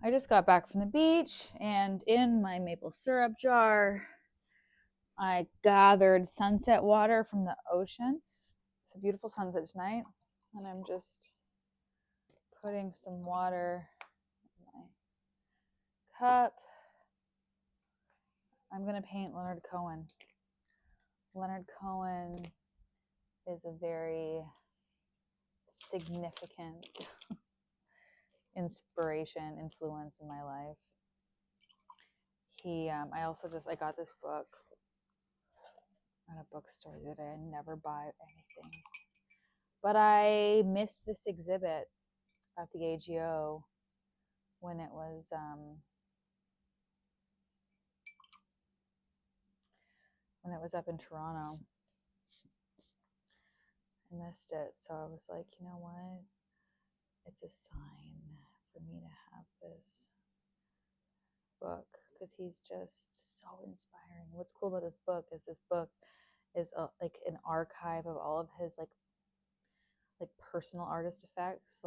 I just got back from the beach, and in my maple syrup jar, I gathered sunset water from the ocean. It's a beautiful sunset tonight, and I'm just putting some water in my cup. I'm going to paint Leonard Cohen. Leonard Cohen is a very significant inspiration, influence in my life. I got this book at a bookstore the other day. I never buy anything, but I missed this exhibit at the AGO when it was up in Toronto. I missed it, so I was like, you know what? It's a sign for me to have this book because he's just so inspiring. What's cool about this book is like an archive of all of his like personal artist effects.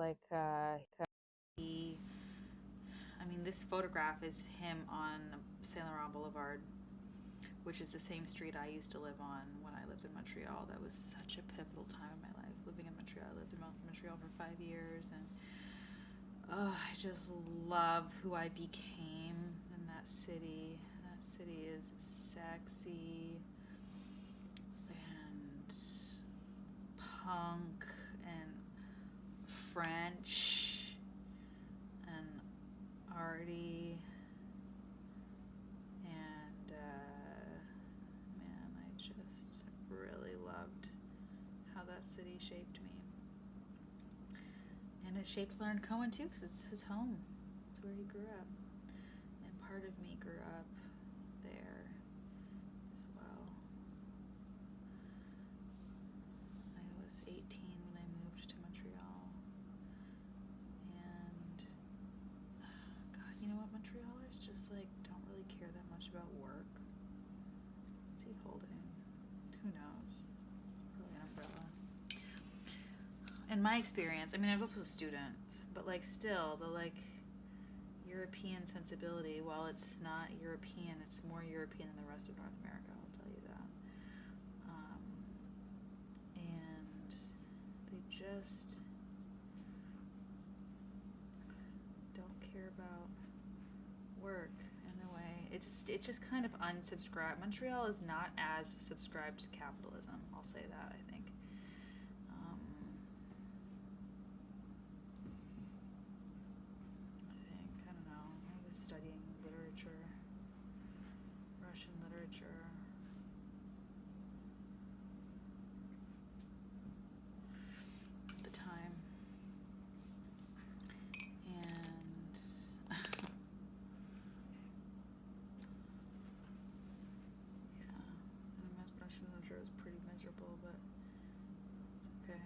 This photograph is him on Saint Laurent Boulevard, which is the same street I used to live on when I lived in Montreal. That was such a pivotal time in my life, living in Montreal. I lived in Montreal for 5 years, and I just love who I became in that city. That city is sexy and punk and French and arty. And man, I just really loved how that city shaped me. And it shaped Leonard Cohen too, because it's his home. It's where he grew up. And part of me grew up there as well. I was 18 when I moved to Montreal. And God, you know what? Montrealers just like don't really care that much about work. What's he holding? Who knows? Probably an umbrella. In my experience, I was also a student, but like still the like European sensibility, while it's not European, it's more European than the rest of North America, I'll tell you that. And they just don't care about work in a way. It just kind of unsubscribed. Montreal is not as subscribed to capitalism, I'll say that, I think. I don't know. I was studying literature, Russian literature. At the time. And yeah, Russian literature was pretty miserable, but it's okay.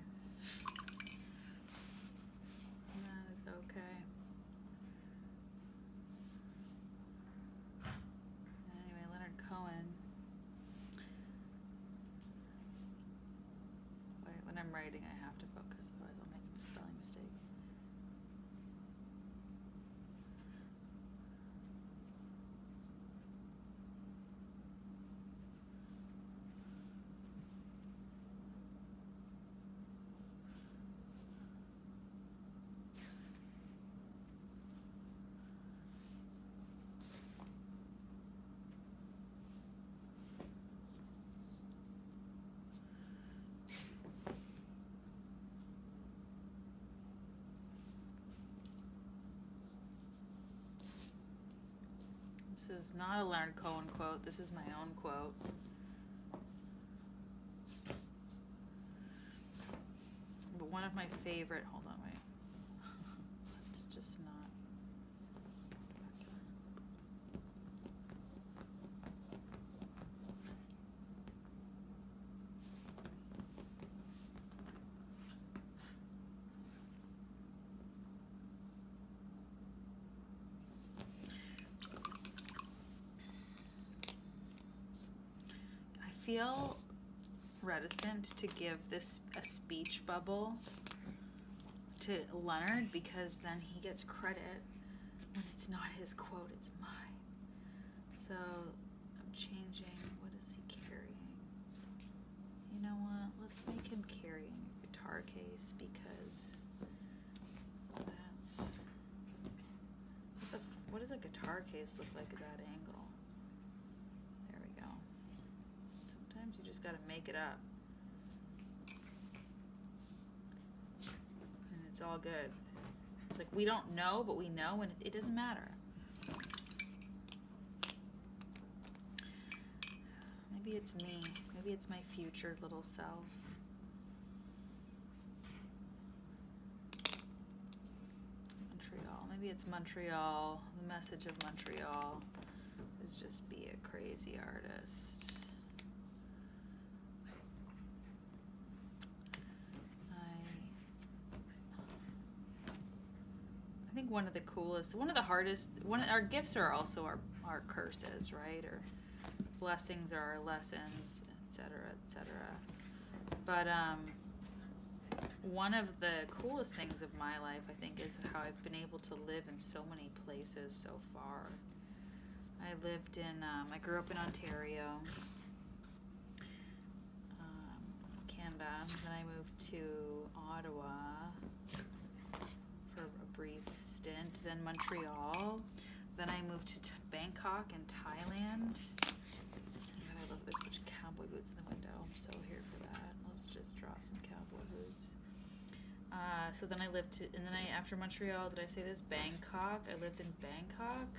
That is okay. Anyway, Leonard Cohen. Wait, when I'm writing, I have to focus, otherwise I'll make a spelling mistake. This is not a Leonard Cohen quote. This is my own quote. But one of my favorite. Hold on, wait. Let's just not. I feel reticent to give this a speech bubble to Leonard because then he gets credit when it's not his quote, it's mine. So I'm changing. What is he carrying? You know what? Let's make him carrying a guitar case because that's... What does a guitar case look like at that angle? There we go. Sometimes you just gotta make it up. And it's all good. It's like we don't know, but we know, and it doesn't matter. Maybe it's me. Maybe it's my future little self. Montreal. Maybe it's Montreal. The message of Montreal is just be a crazy artist. I think one of the coolest, one of the hardest, our gifts are also our curses, right? Or blessings are our lessons, etc., etc. But one of the coolest things of my life, I think, is how I've been able to live in so many places so far. I lived in, I grew up in Ontario, Canada. Then I moved to Ottawa for a brief stint, then Montreal. Then I moved to Bangkok and Thailand. God, I love this bunch of cowboy boots in the window. I'm so here for that. Let's just draw some cowboy boots. So then I lived and then after Montreal, did I say this? Bangkok. I lived in Bangkok.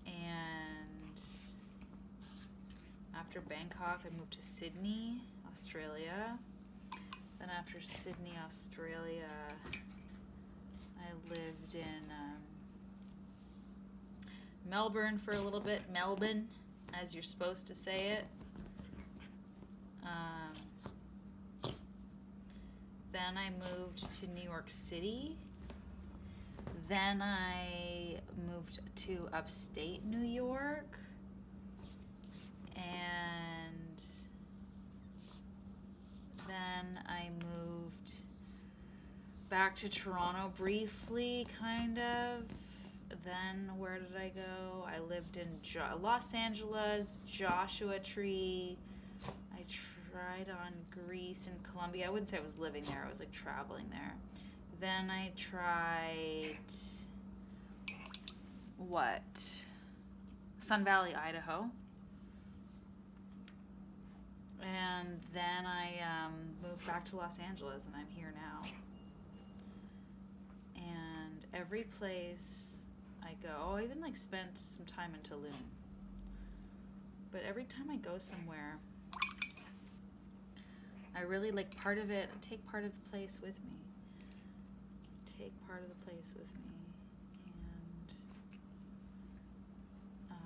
And after Bangkok, I moved to Sydney, Australia. Then after Sydney, Australia, I lived in Melbourne for a little bit. Melbourne, as you're supposed to say it. Then I moved to New York City. Then I moved to upstate New York. And then I moved back to Toronto briefly, kind of. Then where did I go? I lived in Los Angeles, Joshua Tree. I tried on Greece and Colombia. I wouldn't say I was living there. I was like traveling there. Then I tried Sun Valley, Idaho. And then I moved back to Los Angeles, and I'm here now. And every place I go, I even like spent some time in Tulum. But every time I go somewhere, I really like part of it, take part of the place with me. Take part of the place with me. And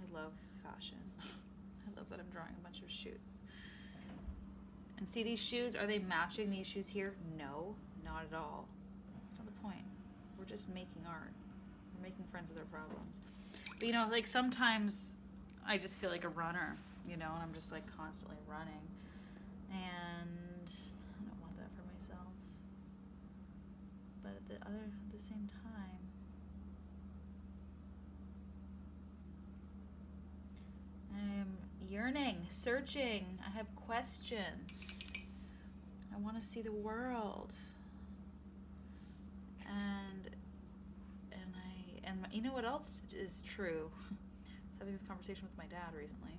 I love fashion. I love that I'm drawing a bunch of shoes. And see these shoes, are they matching these shoes here? No, not at all. That's not the point. We're just making art. We're making friends with our problems. But you know, like sometimes I just feel like a runner, you know, and I'm just like constantly running. And I don't want that for myself. But at the same time, I'm yearning, searching. I have questions. I want to see the world. And you know what else is true? I was having this conversation with my dad recently.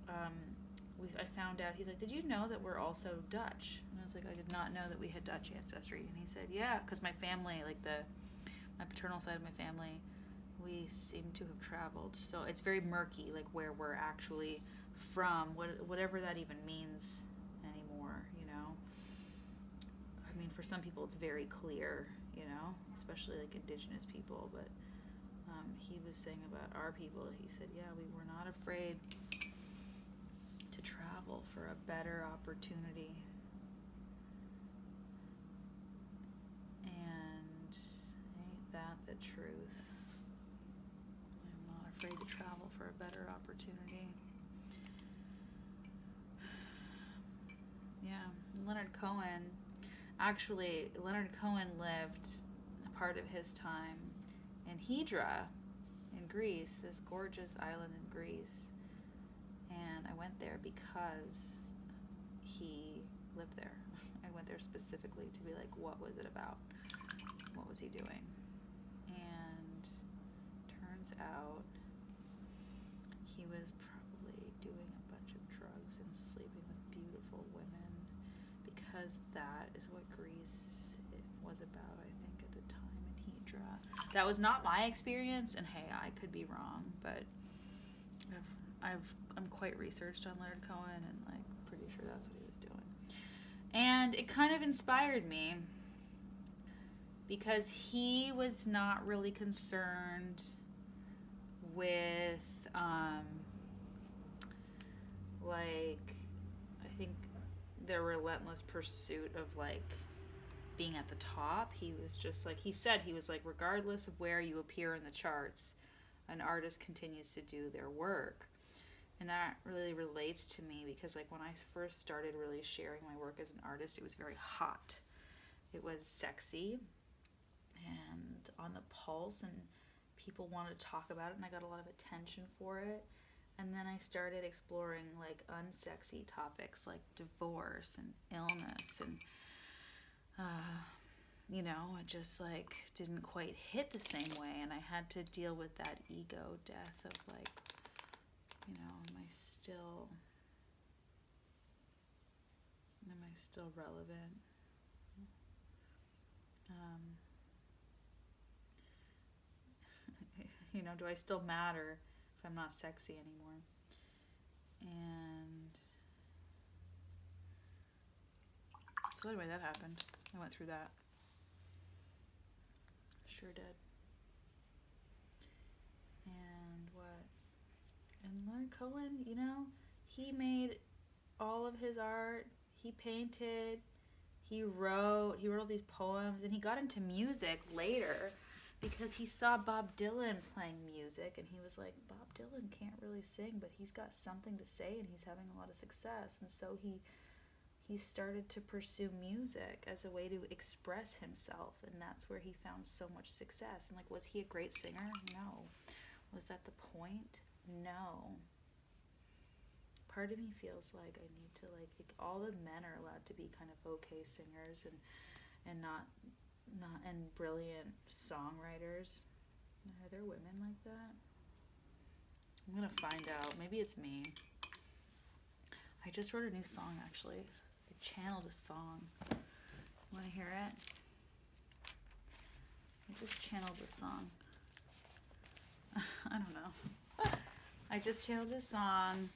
I found out, he's like, did you know that we're also Dutch? And I was like, I did not know that we had Dutch ancestry. And he said, yeah, because my family, like my paternal side of my family, we seem to have traveled. So it's very murky, like where we're actually from, whatever that even means anymore, you know? I mean, for some people it's very clear, you know, especially like indigenous people, but he was saying about our people, he said, yeah, we were not afraid to travel for a better opportunity. And ain't that the truth? I'm not afraid to travel for a better opportunity. Yeah, Leonard Cohen Actually, Leonard Cohen lived a part of his time in Hydra in Greece, this gorgeous island in Greece. And I went there because he lived there. I went there specifically to be like, what was it about? What was he doing? And turns out he was probably doing a bunch of drugs and sleeping with beautiful women, because that is what Greece was about, I think, at the time in Hydra. That was not my experience, and hey, I could be wrong, but I'm quite researched on Leonard Cohen, and like pretty sure that's what he was doing. And it kind of inspired me, because he was not really concerned with like, I think, their relentless pursuit of like being at the top. He was just like, he said, he was like, regardless of where you appear in the charts, an artist continues to do their work. And that really relates to me, because like when I first started really sharing my work as an artist, it was very hot. It was sexy and on the pulse, and people wanted to talk about it, and I got a lot of attention for it. And then I started exploring like unsexy topics like divorce and illness, and it just like didn't quite hit the same way, and I had to deal with that ego death of like, am I still relevant? Do I still matter if I'm not sexy anymore? And so anyway, that happened. I went through that. Sure did. And what? And Leonard Cohen, he made all of his art. He painted. He wrote all these poems, and he got into music later because he saw Bob Dylan playing music, and he was like, Bob Dylan can't really sing, but he's got something to say, and he's having a lot of success. And so he started to pursue music as a way to express himself, and that's where he found so much success. And like, was he a great singer? No. Was that the point? No. Part of me feels like I need to like all the men are allowed to be kind of okay singers and not and brilliant songwriters. Are there women like that? I'm gonna find out. Maybe it's me. I just wrote a new song, actually. I channeled a song. Want to hear it? I just channeled a song. I don't know. I just channeled this song.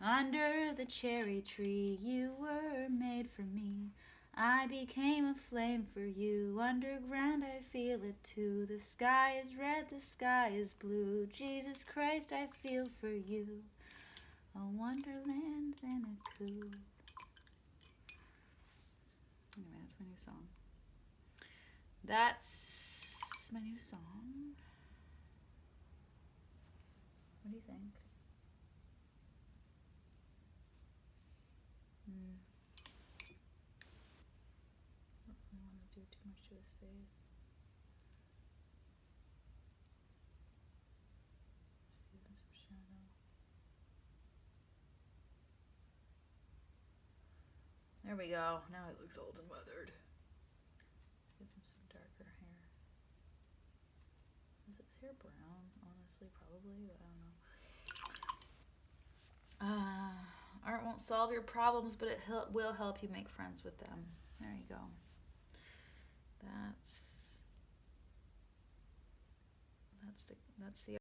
Under the cherry tree, you were made for me. I became a flame for you. Underground, I feel it too. The sky is red, the sky is blue. Jesus Christ, I feel for you. A wonderland and a coup. Anyway, that's my new song. That's my new song. What do you think? I don't really want to do too much to his face. Just give him some shadow. There we go. Now it looks old and weathered. Give him some darker hair. Is his hair brown? Honestly, probably, but I don't know. Art won't solve your problems, but it will help you make friends with them. There you go. That's the